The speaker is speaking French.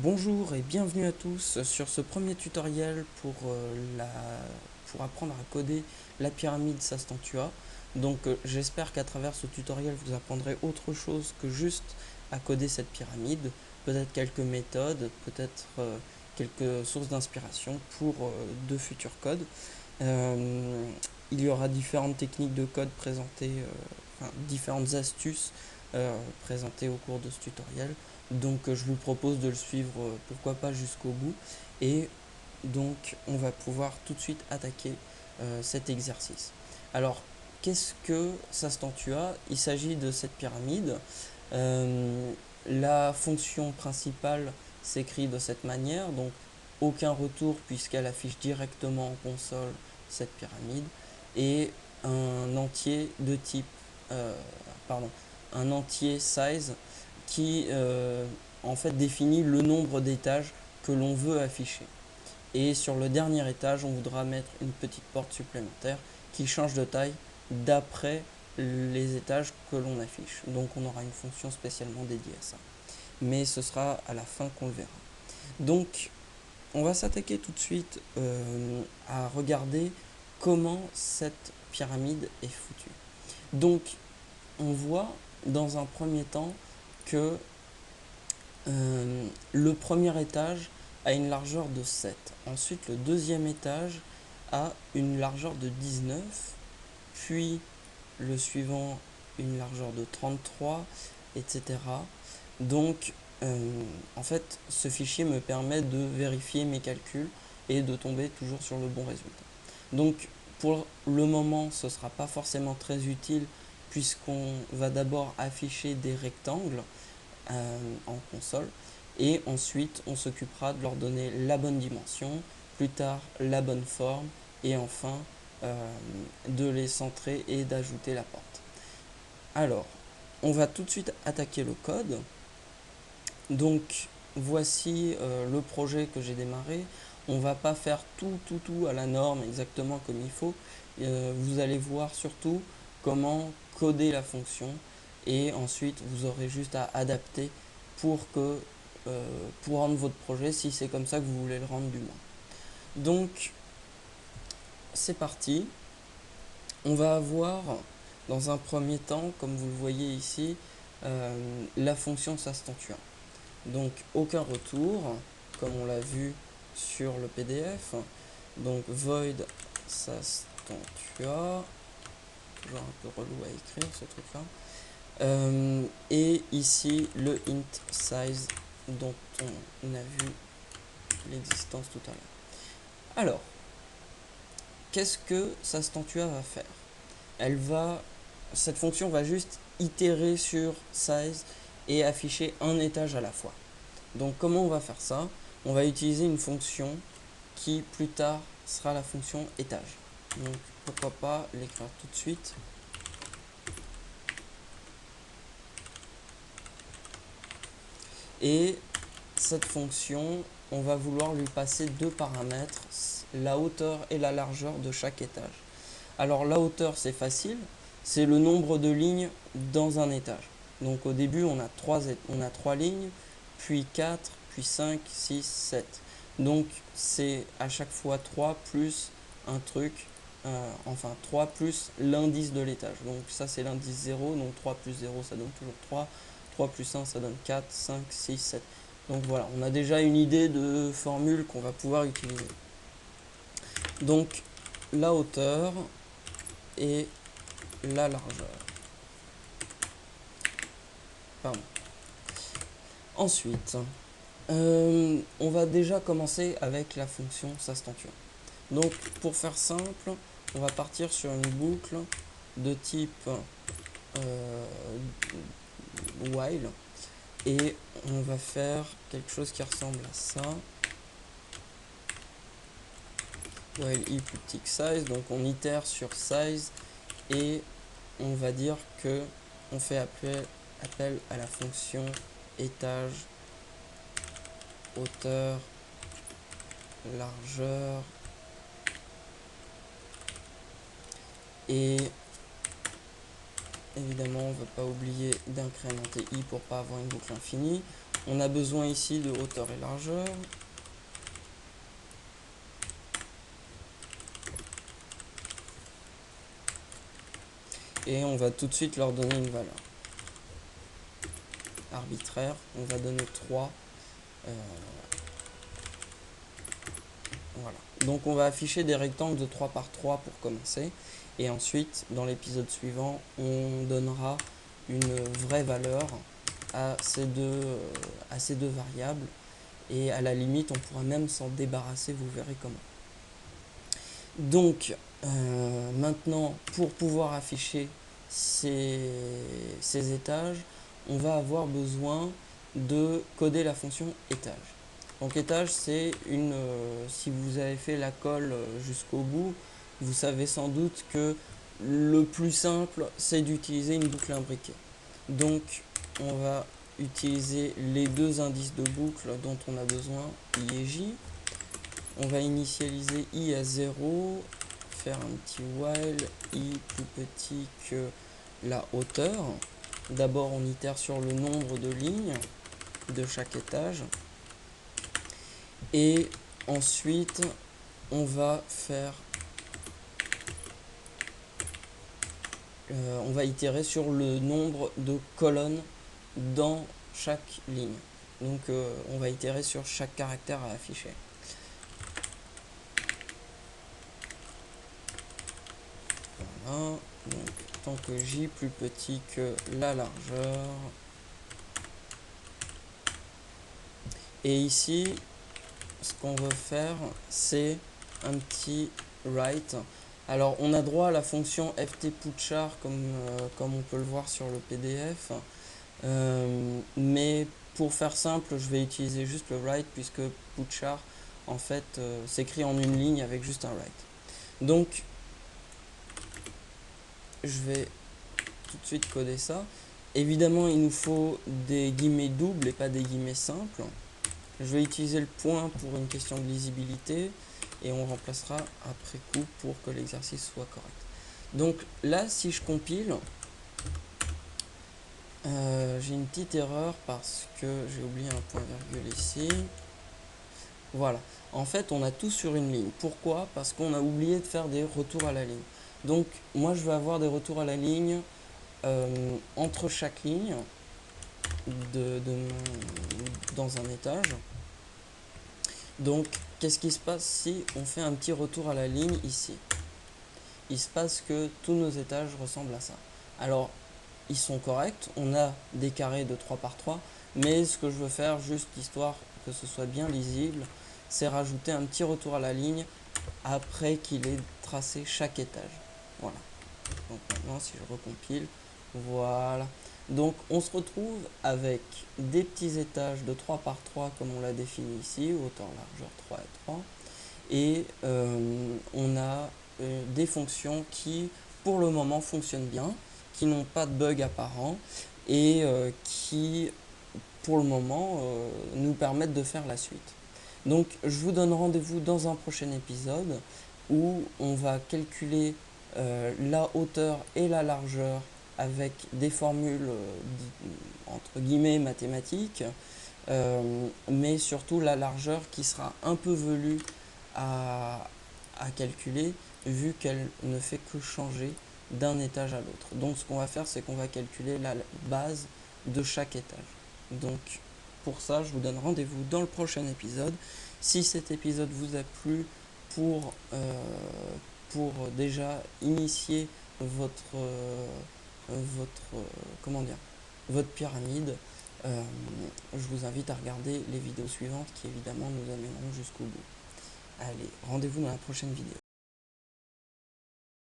Bonjour et bienvenue à tous sur ce premier tutoriel pour apprendre à coder la pyramide Sastantua. J'espère qu'à travers ce tutoriel vous apprendrez autre chose que juste à coder cette pyramide, peut-être quelques méthodes, peut-être quelques sources d'inspiration pour de futurs codes. Euh, il y aura différentes techniques de code présentées, différentes astuces présentées au cours de ce tutoriel. Je vous propose de le suivre, pourquoi pas jusqu'au bout. Et donc on va pouvoir tout de suite attaquer cet exercice. Alors, qu'est-ce que Sastantua? Il s'agit de cette pyramide. Euh, la fonction principale s'écrit de cette manière, donc aucun retour puisqu'elle affiche directement en console cette pyramide, et un entier de type, euh, pardon, un entier size qui en fait définit le nombre d'étages que l'on veut afficher. Et sur le dernier étage, on voudra mettre une petite porte supplémentaire qui change de taille d'après les étages que l'on affiche. Donc on aura une fonction spécialement dédiée à ça. Mais ce sera à la fin qu'on le verra. Donc on va s'attaquer tout de suite à regarder comment cette pyramide est foutue. Donc on voit dans un premier temps que le premier étage a une largeur de 7. Ensuite, le deuxième étage a une largeur de 19. Puis le suivant, une largeur de 33, etc. Donc, en fait, ce fichier me permet de vérifier mes calculs et de tomber toujours sur le bon résultat. Donc, pour le moment, ce ne sera pas forcément très utile puisqu'on va d'abord afficher des rectangles en console et ensuite on s'occupera de leur donner la bonne dimension, plus tard la bonne forme et enfin de les centrer et d'ajouter la porte. Alors, on va tout de suite attaquer le code. Donc voici le projet que j'ai démarré. On va pas faire tout à la norme exactement comme il faut. Vous allez voir surtout comment coder la fonction et ensuite vous aurez juste à adapter pour rendre votre projet si c'est comme ça que vous voulez le rendre du moins. Donc c'est parti. On va avoir dans un premier temps, comme vous le voyez ici, la fonction Sastantua. Donc aucun retour, comme on l'a vu sur le PDF. Donc void Sastantua, toujours un peu relou à écrire ce truc là. Et ici le int size dont on a vu l'existence tout à l'heure. Alors, qu'est-ce que Sastantua va faire? Cette fonction va juste itérer sur size et afficher un étage à la fois. Donc comment on va faire ça? On va utiliser une fonction qui plus tard sera la fonction étage. Donc pourquoi pas l'écrire tout de suite. Et cette fonction, on va vouloir lui passer deux paramètres, la hauteur et la largeur de chaque étage. Alors la hauteur, c'est facile, c'est le nombre de lignes dans un étage. Donc au début, on a trois lignes, puis 4, puis 5, 6, 7. Donc c'est à chaque fois 3 plus un truc, 3 plus l'indice de l'étage. Donc ça c'est l'indice 0, donc 3 plus 0 ça donne toujours 3, 3 plus 1 ça donne 4, 5, 6, 7. Donc voilà, on a déjà une idée de formule qu'on va pouvoir utiliser. Donc la hauteur et la largeur. Pardon. Ensuite, on va déjà commencer avec la fonction Sastantua. Donc pour faire simple, on va partir sur une boucle de type while et on va faire quelque chose qui ressemble à ça. While i plus petit que size, donc on itère sur size et on va dire que on fait appel à la fonction étage, hauteur, largeur et évidemment on ne va pas oublier d'incrémenter i pour pas avoir une boucle infinie. On a besoin ici de hauteur et largeur. Et on va tout de suite leur donner une valeur arbitraire. On va donner 3. Voilà. Donc on va afficher des rectangles de 3 par 3 pour commencer. Et ensuite, dans l'épisode suivant, on donnera une vraie valeur à ces deux variables. Et à la limite, on pourra même s'en débarrasser, vous verrez comment. Donc, maintenant, pour pouvoir afficher ces étages, on va avoir besoin de coder la fonction étage. Donc étage, c'est si vous avez fait la colle jusqu'au bout, vous savez sans doute que le plus simple, c'est d'utiliser une boucle imbriquée. Donc on va utiliser les deux indices de boucle dont on a besoin, i et j. On va initialiser i à 0, faire un petit while, i plus petit que la hauteur. D'abord on itère sur le nombre de lignes de chaque étage. Et ensuite, on va itérer sur le nombre de colonnes dans chaque ligne. Donc, on va itérer sur chaque caractère à afficher. Voilà. Donc, tant que j plus petit que la largeur. Et ici, ce qu'on veut faire, c'est un petit write. Alors on a droit à la fonction ftputchar comme on peut le voir sur le PDF, mais pour faire simple, je vais utiliser juste le write puisque putchar en fait s'écrit en une ligne avec juste un write. Donc je vais tout de suite coder ça. Évidemment il nous faut des guillemets doubles et pas des guillemets simples. Je vais utiliser le point pour une question de lisibilité et on remplacera après coup pour que l'exercice soit correct. Donc là, si je compile, j'ai une petite erreur parce que j'ai oublié un point virgule ici. Voilà. En fait, on a tout sur une ligne. Pourquoi? Parce qu'on a oublié de faire des retours à la ligne. Donc, moi, je vais avoir des retours à la ligne entre chaque ligne dans un étage. Donc, qu'est-ce qui se passe si on fait un petit retour à la ligne ici? Il se passe que tous nos étages ressemblent à ça. Alors, ils sont corrects, on a des carrés de 3 par 3, mais ce que je veux faire, juste histoire que ce soit bien lisible, c'est rajouter un petit retour à la ligne après qu'il ait tracé chaque étage. Voilà. Donc maintenant, si je recompile, voilà. Donc on se retrouve avec des petits étages de 3 par 3 comme on l'a défini ici, hauteur, largeur 3 et 3. Et on a des fonctions qui pour le moment fonctionnent bien, qui n'ont pas de bug apparent et qui pour le moment nous permettent de faire la suite. Donc je vous donne rendez-vous dans un prochain épisode où on va calculer la hauteur et la largeur avec des formules entre guillemets mathématiques, mais surtout la largeur qui sera un peu velue à calculer vu qu'elle ne fait que changer d'un étage à l'autre. Donc ce qu'on va faire, c'est qu'on va calculer la base de chaque étage. Donc pour ça, je vous donne rendez-vous dans le prochain épisode. Si cet épisode vous a plu, pour déjà initier votre pyramide, je vous invite à regarder les vidéos suivantes qui évidemment nous amèneront jusqu'au bout. Allez, rendez-vous dans la prochaine vidéo.